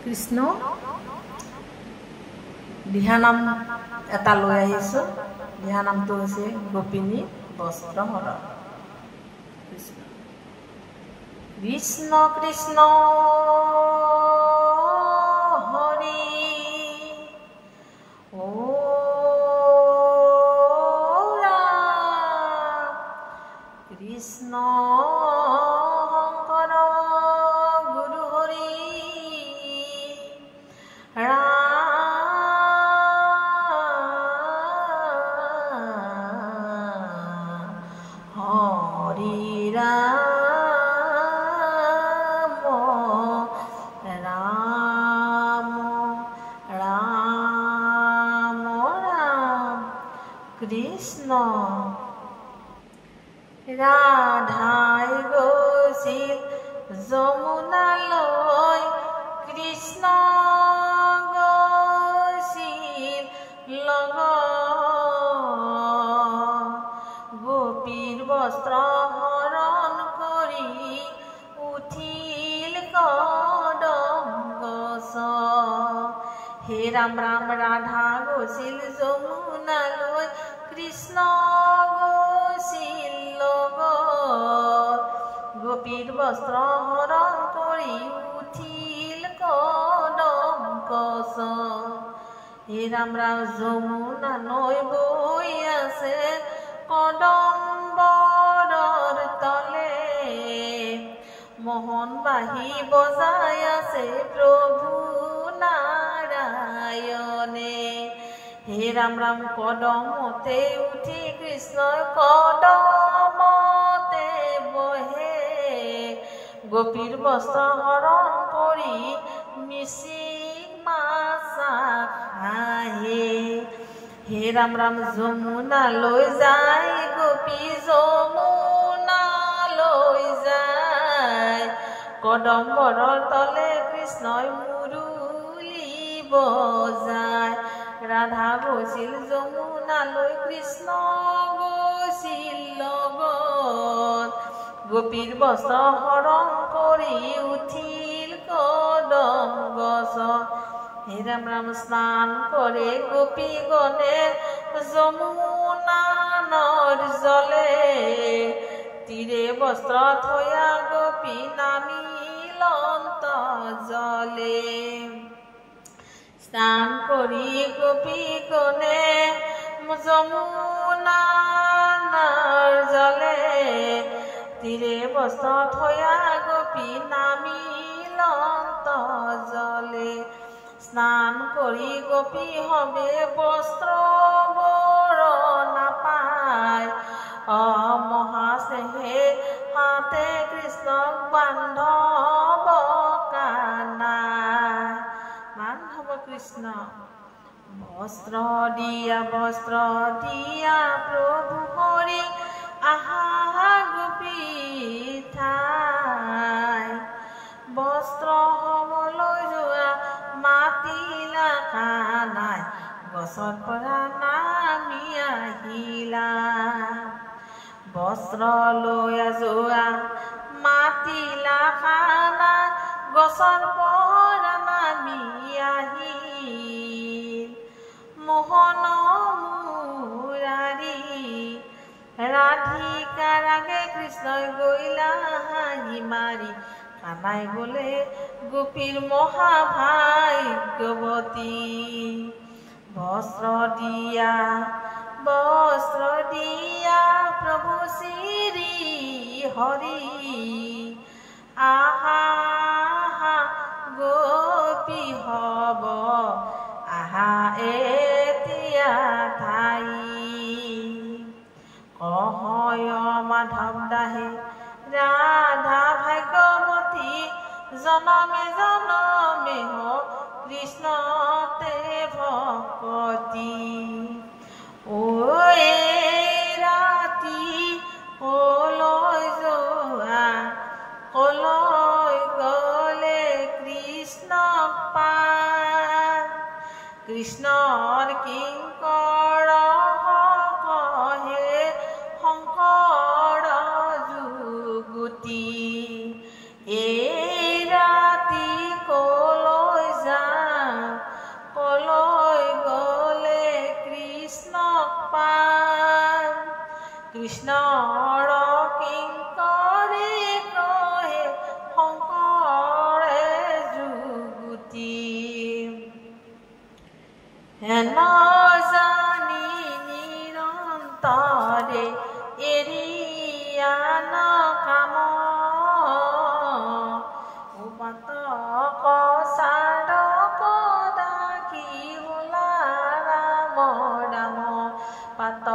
কৃষ্ণ দিহানাম এটা লৈ আহিছোঁ। দিহানামটো হৈছে গোপিনী বস্ত্ৰহৰণ। কৃষ্ণ কৃষ্ণ হৰি ও ৰাম কৃষ্ণ শংকৰ গুৰু হৰি হৰি ৰাম ৰাম ৰাম ৰাম কৃষ্ণ। ৰাধাই গৈছিল যমুনালৈ, কৃষ্ণ গৈছিল লগত। গোপীৰ বস্ত্ৰ হৰণ কৰি উঠিল কদম গছ। হে ৰাম ৰাম ৰাধা গৈছিল যমুনালৈ, কৃষ্ণ গৈছিল লগত। গোপীৰ বস্ত্ৰ হৰণ কৰি উঠিল কদম গছ। হে ৰাম ৰাম যমুনা নৈ বৈ আছে কদম্বৰৰ তলে, মোহন বাঁহী বজাই আছে প্ৰভু নাৰায়ণে। হে ৰাম ৰাম কদমতে উঠি কৃষ্ণই কদমতে বহে, গোপীৰ বস্ত্ৰ হৰণ কৰি মিচিক মাছা খাহে। হে ৰাম ৰাম যমুনালৈ যায় গোপী যমুনালৈ যায়, কদম্বৰৰ তলে কৃষ্ণই মুৰুলি বজায়। ৰাধা গৈছিল যমুনালৈ, কৃষ্ণ গৈছিল লগত। গোপীৰ বস্ত্ৰ হৰণ কৰি উঠিল কদম গছ। হে ৰাম ৰাম স্নান কৰে গোপীগণে যমুনা নৈৰ জলে, তীৰে বস্ত্ৰ থৈয়া গোপী নামিল অন্তৰ্জলে। স্নান কৰি গোপীগণে যমুনা নৈৰ জলে, তীৰে বস্ত্ৰ থৈয়া গোপী নামিল অন্তৰ্জলে। স্নান কৰি গোপী হবে বস্ত্ৰ বৰ নাপায়, মহাস্নেহে হাতে কৃষ্ণক বান্ধৱ কানাই। বান্ধৱ কৃষ্ণ বস্ত্ৰ দিয়া প্ৰভু হৰি আহা গোপী ঠাই। বস্ত্ৰ হ'বলৈ যোৱা মাতিলা কানাই, গছৰ পৰা নামি আহিলা। বস্ত্ৰ লৈ যোৱা মাতিলা কানাই, গছৰ পৰা নামি আহিল। মোহন মুৰাৰী ৰাধিকা ৰাগে কৃষ্ণই গৈলা হাঁহি মাৰি, কানাই বোলে গোপীৰ মহাভাগ্যৱতী। বস্ত্ৰ দিয়া প্ৰভু শ্ৰী হৰি আহা গোপী হব আহা এতিয়া ঠাই। কহয় মাধৱ দাহে ৰাধা ভাগ্যৱতী, জনমে জনমে কৃষ্ণতে ভকতি। ঐ ৰাতি কলৈ যোৱা, কলৈ গলে কৃষ্ণ পায়। কৃষ্ণৰ কিংকৰ কহে শংকৰ যুগুতি, এই ৰাতি কলৈ কৃষ্ণৰ কিংকৰে কহে শংকৰে যুগুতি হেন জানি নিৰন্তৰে এৰিয়া নকাম উপাতক চাৰক দাসী বোলা ৰাম ৰাম পাত